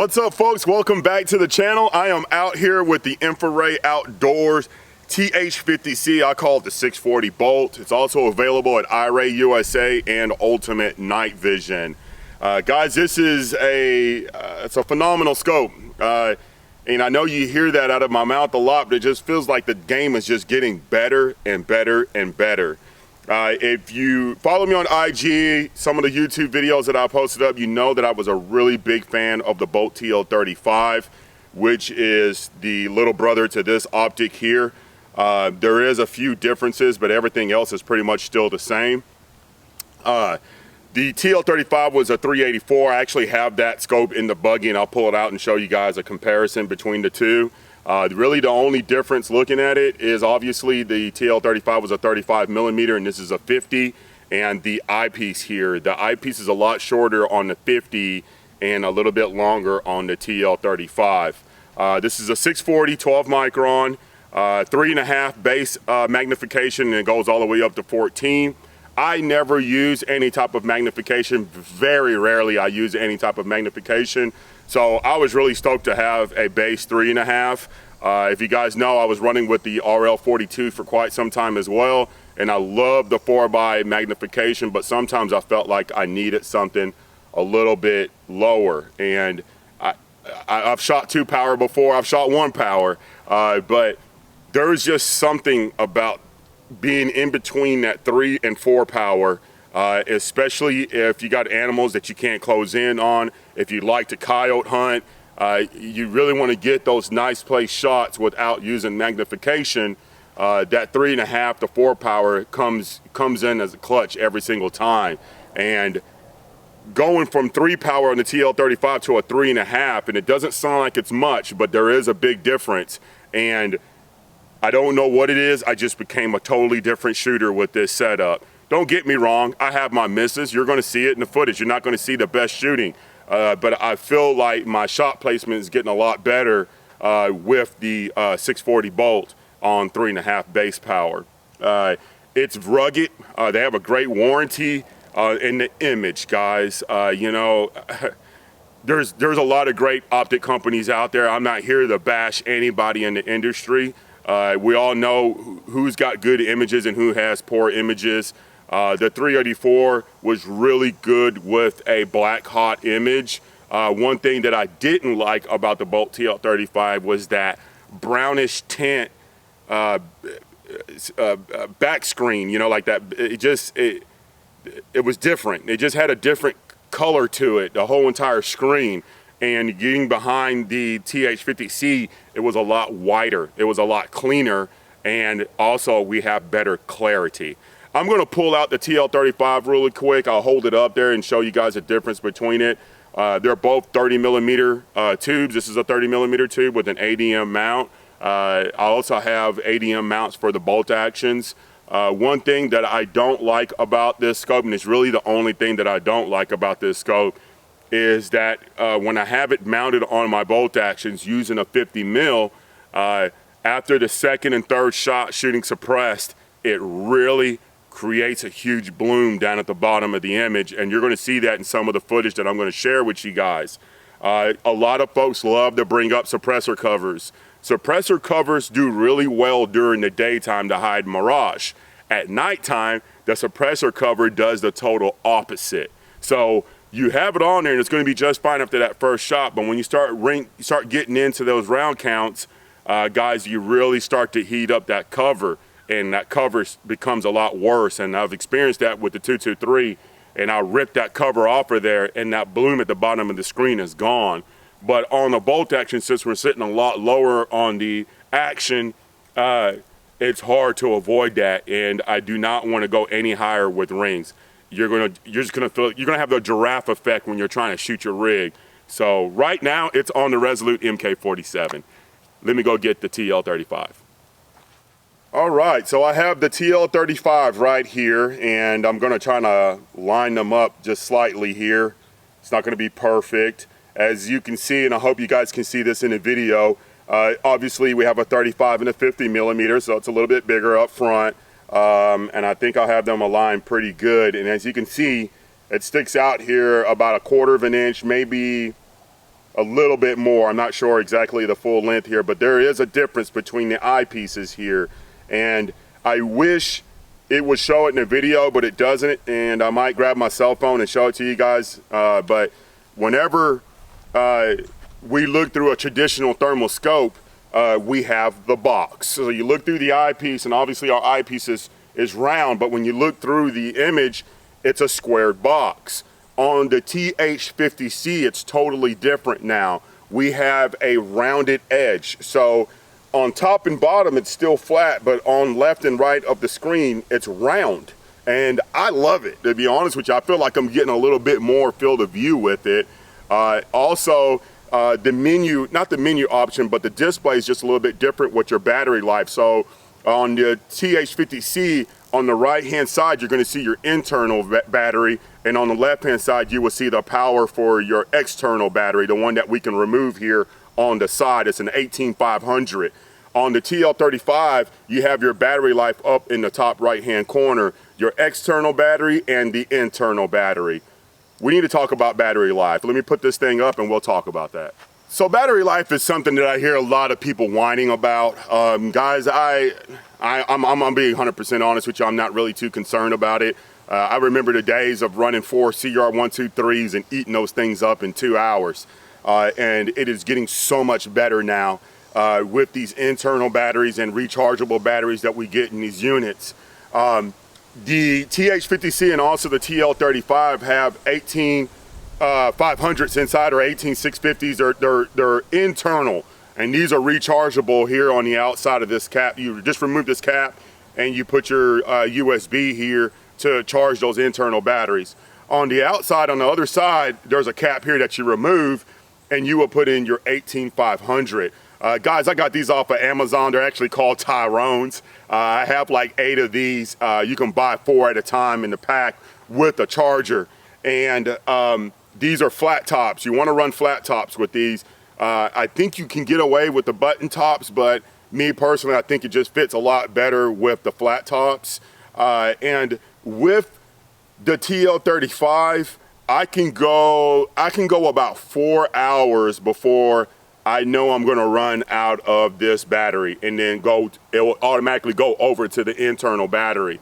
What's up, folks? Welcome back to the channel. I am out here with the Infrared Outdoors TH50-C. I call it the 640 Bolt. It's also available at iRay USA and Ultimate Night Vision. Guys, this is it's a phenomenal scope. And I know you hear that out of my mouth a lot, but it just feels like the game is just getting better and better and better. If you follow me on IG, some of the YouTube videos that I posted up, you know that I was a really big fan of the Bolt TL35, which is the little brother to this optic here. There is a few differences, but everything else is pretty much still the same. The TL35 was a 384. I actually have that scope in the buggy, and I'll pull it out and show you guys a comparison between the two. Really the only difference looking at it is obviously the TL35 was a 35 millimeter and this is a 50, and the eyepiece here, the eyepiece is a lot shorter on the 50 and a little bit longer on the TL35. This is a 640 12 micron, 3.5 base magnification, and it goes all the way up to 14. I never use any type of magnification. Very rarely I use any type of magnification. So I was really stoked to have a base 3.5. If you guys know, I was running with the RL42 for quite some time as well, and I love the 4x magnification, but sometimes I felt like I needed something a little bit lower. And I've shot 2 power before, I've shot 1 power, but there's just something about being in between that 3 and 4 power, especially if you got animals that you can't close in on. If you like to coyote hunt, you really want to get those nice place shots without using magnification. That 3.5 to 4 power comes in as a clutch every single time. And going from 3 power on the TL35 to a 3.5, and it doesn't sound like it's much, but there is a big difference. And I don't know what it is. I just became a totally different shooter with this setup. Don't get me wrong, I have my misses. You're gonna see it in the footage. You're not gonna see the best shooting. But I feel like my shot placement is getting a lot better with the 640 Bolt on 3.5 base power. It's rugged. They have a great warranty in the image, guys. You know, there's a lot of great optic companies out there. I'm not here to bash anybody in the industry. We all know who's got good images and who has poor images. The 384 was really good with a black hot image. One thing that I didn't like about the Bolt TL35 was that brownish tint back screen, you know, like that. It was different. It just had a different color to it, the whole entire screen. And getting behind the TH50-C, it was a lot whiter. It was a lot cleaner, and also we have better clarity. I'm gonna pull out the TL35 really quick. I'll hold it up there and show you guys the difference between it. They're both 30 millimeter tubes. This is a 30 millimeter tube with an ADM mount. I also have ADM mounts for the bolt actions. One thing that I don't like about this scope, and it's really the only thing that I don't like about this scope, is that when I have it mounted on my bolt actions using a 50 mil, after the second and third shot shooting suppressed, it really creates a huge bloom down at the bottom of the image, and you're going to see that in some of the footage that I'm going to share with you guys. A lot of folks love to bring up suppressor covers. Suppressor covers do really well during the daytime to hide mirage. At nighttime, the suppressor cover does the total opposite. So you have it on there and it's going to be just fine after that first shot, but when you start getting into those round counts, guys, you really start to heat up that cover, and that cover becomes a lot worse. And I've experienced that with the 223, and I ripped that cover off of there, and that bloom at the bottom of the screen is gone. But on the bolt action, since we're sitting a lot lower on the action, it's hard to avoid that, and I do not want to go any higher with rings. You're gonna have the giraffe effect when you're trying to shoot your rig. So right now it's on the Resolute MK47. Let me go get the TL35. All right, so I have the TL35 right here, and I'm gonna try to line them up just slightly here. It's not gonna be perfect. As you can see, and I hope you guys can see this in the video, obviously we have a 35 and a 50 millimeter, so it's a little bit bigger up front. And I think I'll have them aligned pretty good. And as you can see, it sticks out here about 1/4 of an inch, maybe a little bit more. I'm not sure exactly the full length here, but there is a difference between the eyepieces here. And I wish it would show it in the video, but it doesn't. And I might grab my cell phone and show it to you guys. But whenever we look through a traditional thermal scope, we have the box. So you look through the eyepiece, and obviously our eyepiece is round, but when you look through the image, it's a squared box. On the TH50-C, it's totally different now. We have a rounded edge. So on top and bottom, it's still flat, but on left and right of the screen, it's round. And I love it, to be honest with you. I feel like I'm getting a little bit more field of view with it. Also, the menu, not the menu option, but the display is just a little bit different with your battery life. So on the TH50-C, on the right-hand side, you're going to see your internal battery, and on the left-hand side, you will see the power for your external battery, the one that we can remove here on the side. It's an 18500. On the TL35, you have your battery life up in the top right-hand corner, your external battery and the internal battery. We need to talk about battery life. Let me put this thing up and we'll talk about that. So battery life is something that I hear a lot of people whining about. Guys, I'm being 100% honest with you. I'm not really too concerned about it. I remember the days of running 4 CR123s and eating those things up in 2 hours. And it is getting so much better now with these internal batteries and rechargeable batteries that we get in these units. The TH50-C and also the TL35 have 18500s inside, or 18650s. They're internal, and these are rechargeable here on the outside of this cap. You just remove this cap and you put your USB here to charge those internal batteries. On the outside, on the other side, there's a cap here that you remove and you will put in your 18500. Guys, I got these off of Amazon. They're actually called Tyrones. I have like 8 of these. You can buy 4 at a time in the pack with a charger. And these are flat tops. You want to run flat tops with these. I think you can get away with the button tops, but me personally, I think it just fits a lot better with the flat tops. And with the TL35, I can go about 4 hours before I know I'm gonna run out of this battery, and then it will automatically go over to the internal battery.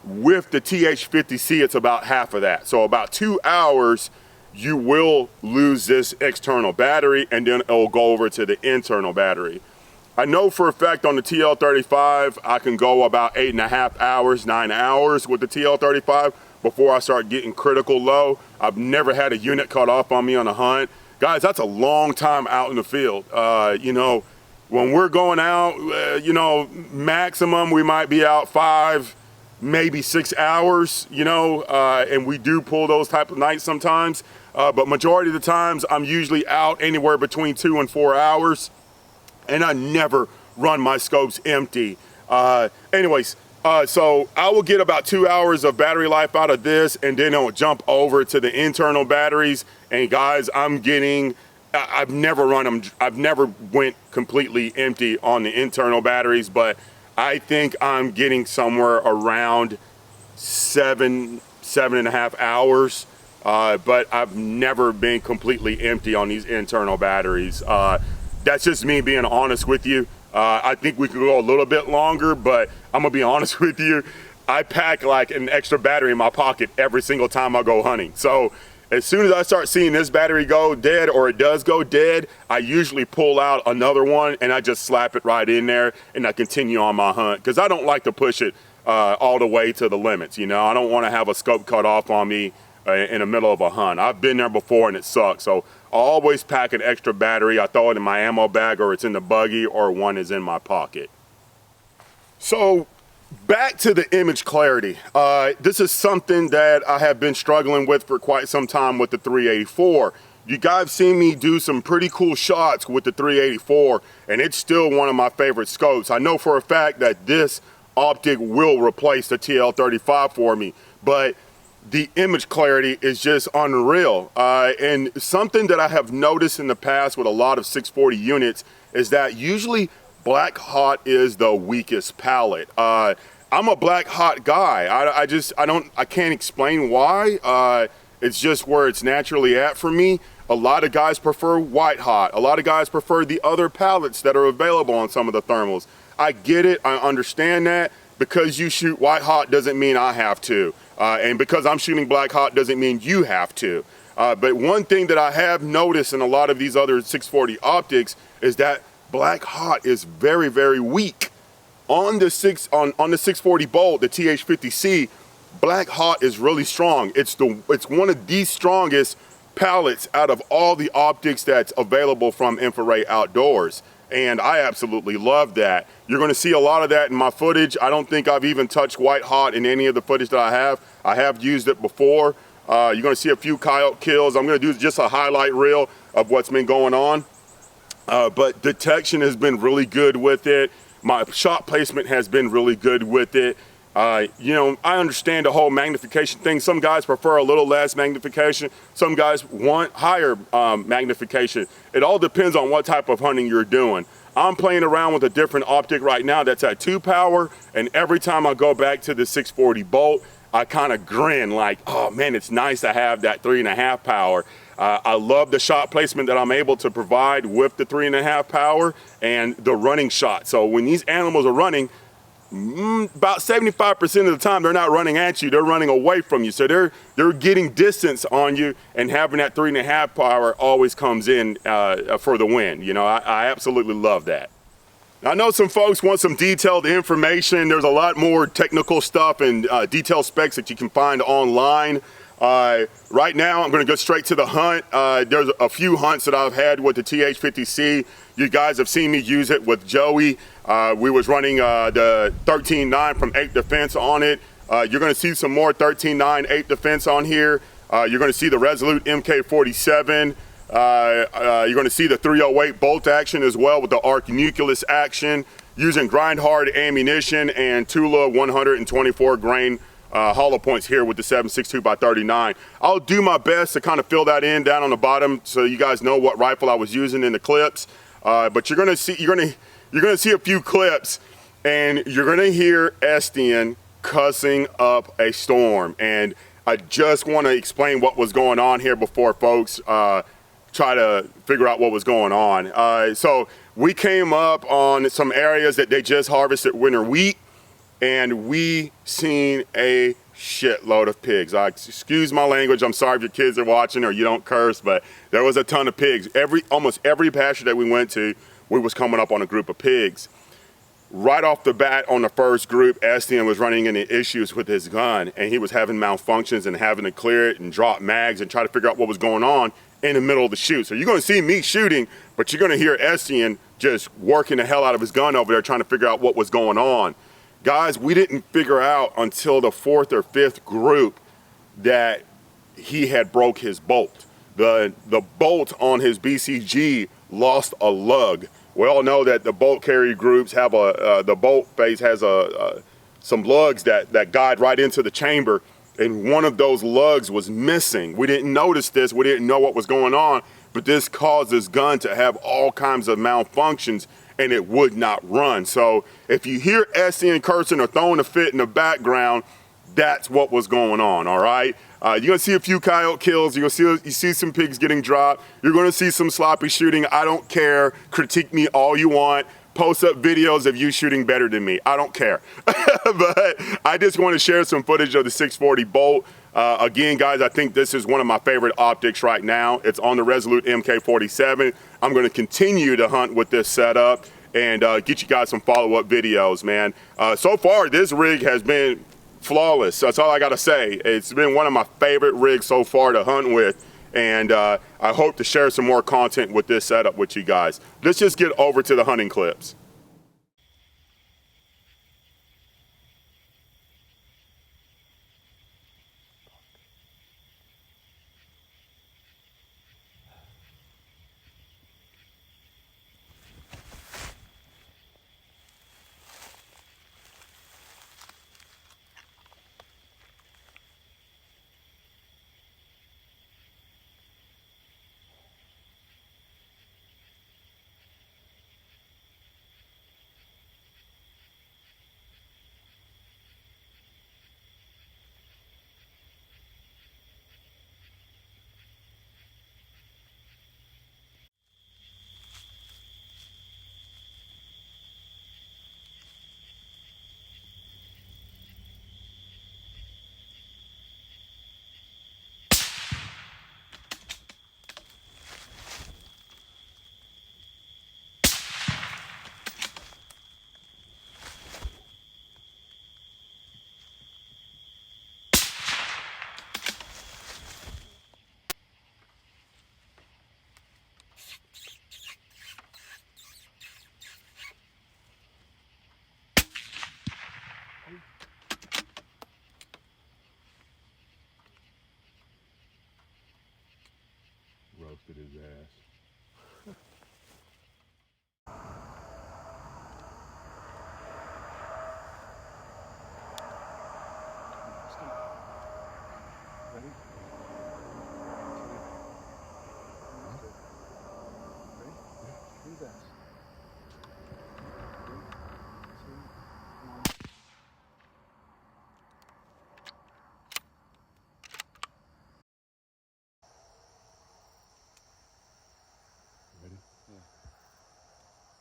With the TH50-C, it's about half of that. So about 2 hours, you will lose this external battery, and then it'll go over to the internal battery. I know for a fact on the TL35, I can go about 8.5 hours, 9 hours with the TL35 before I start getting critical low. I've never had a unit cut off on me on a hunt. Guys, that's a long time out in the field. You know, when we're going out, you know, maximum we might be out 5, maybe 6 hours, you know, and we do pull those type of nights sometimes. But majority of the times I'm usually out anywhere between 2 and 4 hours, and I never run my scopes empty. Anyways, so I will get about 2 hours of battery life out of this, and then I'll jump over to the internal batteries. And guys, I've never run them. I've never went completely empty on the internal batteries, but I think I'm getting somewhere around 7.5 hours. But I've never been completely empty on these internal batteries. That's just me being honest with you. I think we could go a little bit longer, but I'm gonna be honest with you. I pack like an extra battery in my pocket every single time I go hunting. So as soon as I start seeing this battery go dead, or it does go dead, I usually pull out another one and I just slap it right in there and I continue on my hunt, because I don't like to push it all the way to the limits. You know, I don't want to have a scope cut off on me in the middle of a hunt. I've been there before and it sucks. So I always pack an extra battery. I throw it in my ammo bag, or it's in the buggy, or one is in my pocket. So back to the image clarity. This is something that I have been struggling with for quite some time with the 384. You guys seen me do some pretty cool shots with the 384, and it's still one of my favorite scopes. I know for a fact that this optic will replace the TL35 for me, but the image clarity is just unreal. And something that I have noticed in the past with a lot of 640 units is that usually black hot is the weakest palette. I'm a black hot guy. I can't explain why. It's just where it's naturally at for me. A lot of guys prefer white hot. A lot of guys prefer the other palettes that are available on some of the thermals. I get it, I understand that. Because you shoot white hot doesn't mean I have to. And because I'm shooting black hot doesn't mean you have to. But one thing that I have noticed in a lot of these other 640 optics is that black hot is very, very weak. On the 640 bolt, the TH50-C, black hot is really strong. It's one of the strongest palettes out of all the optics that's available from Infrared Outdoors. And I absolutely love that. You're gonna see a lot of that in my footage. I don't think I've even touched white hot in any of the footage that I have. I have used it before. You're gonna see a few coyote kills. I'm gonna do just a highlight reel of what's been going on. But detection has been really good with it. My shot placement has been really good with it. You know, I understand the whole magnification thing. Some guys prefer a little less magnification. Some guys want higher magnification. It all depends on what type of hunting you're doing. I'm playing around with a different optic right now that's at 2 power, and every time I go back to the 640 bolt, I kind of grin like, oh man, it's nice to have that 3.5 power. I love the shot placement that I'm able to provide with the 3.5 power and the running shot. So when these animals are running, about 75% of the time they're not running at you, they're running away from you. So they're getting distance on you, and having that 3.5 power always comes in for the win. You know, I absolutely love that. I know some folks want some detailed information. There's a lot more technical stuff and detailed specs that you can find online. Right now, I'm going to go straight to the hunt. There's a few hunts that I've had with the TH50-C. You guys have seen me use it with Joey. We was running the 13.9 from 8 Defense on it. You're going to see some more 13.9 8 Defense on here. You're going to see the Resolute MK47. You're going to see the 308 bolt action as well with the arc nucleus action, using grind hard ammunition and Tula 124 grain hollow points here with the 7.62x39. I'll do my best to kind of fill that in down on the bottom so you guys know what rifle I was using in the clips. But you're gonna see a few clips, and you're gonna hear Estienne cussing up a storm. And I just want to explain what was going on here before folks try to figure out what was going on. So we came up on some areas that they just harvested winter wheat, and we seen a shitload of pigs. Excuse my language, I'm sorry if your kids are watching or you don't curse, but there was a ton of pigs. Almost every pasture that we went to, we was coming up on a group of pigs. Right off the bat on the first group, Estienne was running into issues with his gun, and he was having malfunctions and having to clear it and drop mags and try to figure out what was going on in the middle of the shoot. So you're gonna see me shooting, but you're gonna hear Estienne just working the hell out of his gun over there trying to figure out what was going on. Guys, we didn't figure out until the 4th or 5th group that he had broke his bolt. The bolt on his BCG lost a lug. We all know that the bolt carry groups have the bolt face has some lugs that guide right into the chamber, and one of those lugs was missing. We didn't notice this, we didn't know what was going on, but this caused this gun to have all kinds of malfunctions, and it would not run. So if you hear Estienne cursing or throwing a fit in the background, that's what was going on, all right? You're gonna see a few coyote kills, you see some pigs getting dropped, you're gonna see some sloppy shooting. I don't care, critique me all you want, post up videos of you shooting better than me, I don't care. But I just wanna share some footage of the 640 bolt. Again, guys, I think this is one of my favorite optics right now. It's on the Resolute MK47. I'm gonna continue to hunt with this setup and get you guys some follow-up videos, man. So far, this rig has been flawless. That's all I gotta say. It's been one of my favorite rigs so far to hunt with, and I hope to share some more content with this setup with you guys. Let's just get over to the hunting clips.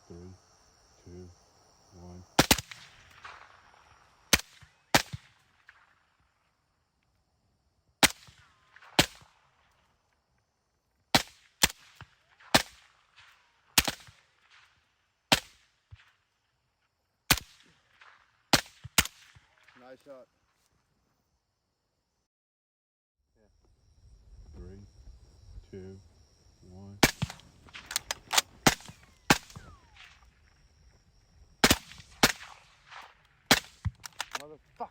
3, 2, 1. Nice shot. Yeah. 3, 2, 1. Motherfucker.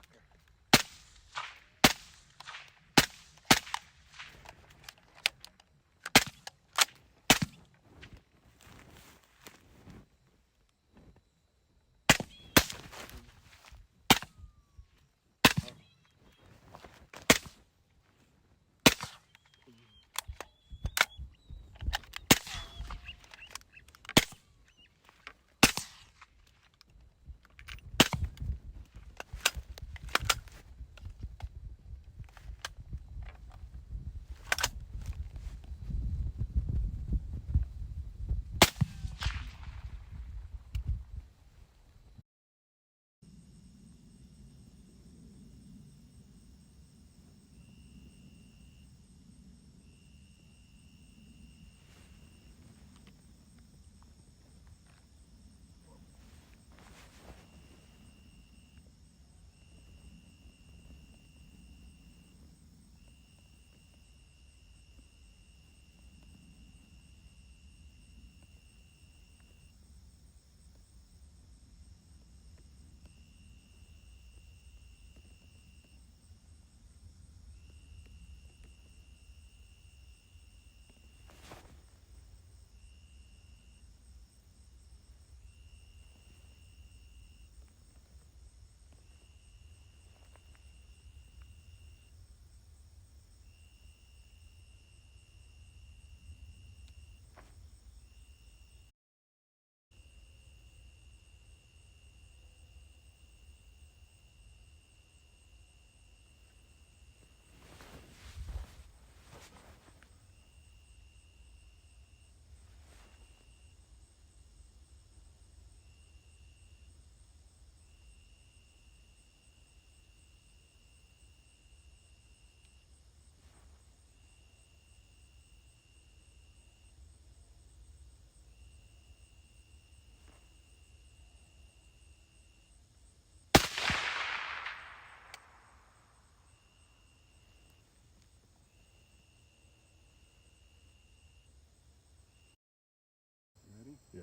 Ready? Yeah.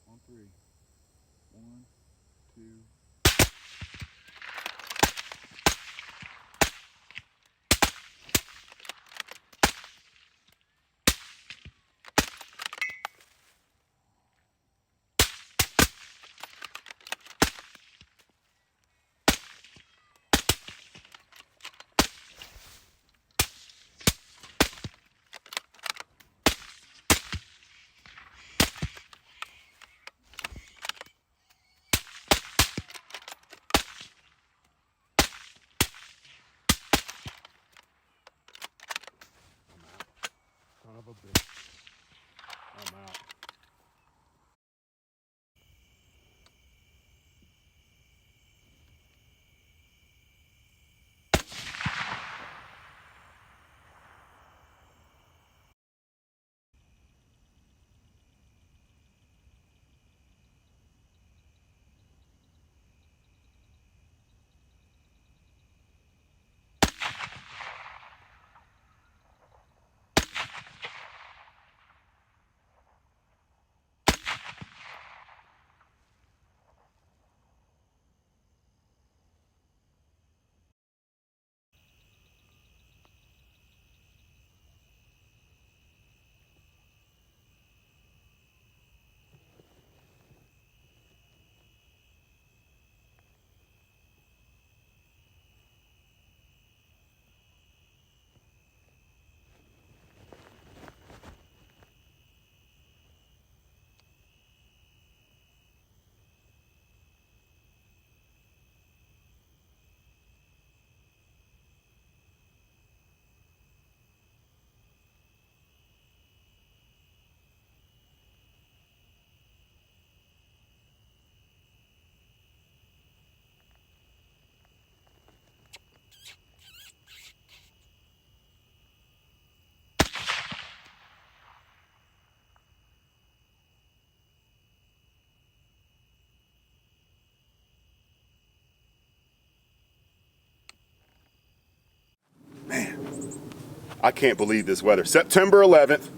On 3. 1, 2. I can't believe this weather. September 11th,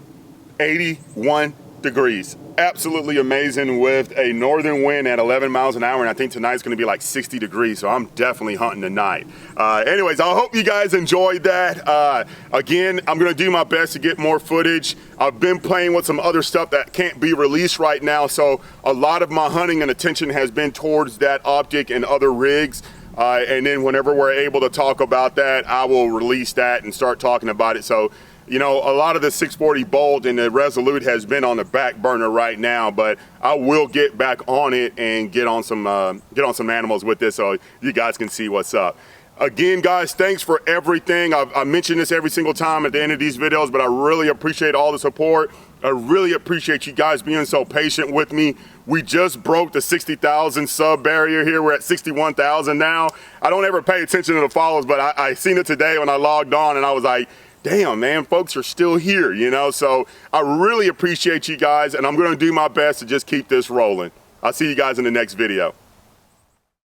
81 degrees. Absolutely amazing with a northern wind at 11 miles an hour, and I think tonight's gonna be like 60 degrees, so I'm definitely hunting tonight. Anyways, I hope you guys enjoyed that. Again, I'm gonna do my best to get more footage. I've been playing with some other stuff that can't be released right now, so a lot of my hunting and attention has been towards that optic and other rigs. And then whenever we're able to talk about that, I will release that and start talking about it. So, you know, a lot of the 640 Bolt and the Resolute has been on the back burner right now, but I will get back on it and get on some animals with this so you guys can see what's up. Again, guys, thanks for everything. I mention this every single time at the end of these videos, but I really appreciate all the support. I really appreciate you guys being so patient with me. We just broke the 60,000 sub barrier here. We're at 61,000 now. I don't ever pay attention to the follows, but I seen it today when I logged on and I was like, damn, man, folks are still here, you know? So I really appreciate you guys, and I'm gonna do my best to just keep this rolling. I'll see you guys in the next video.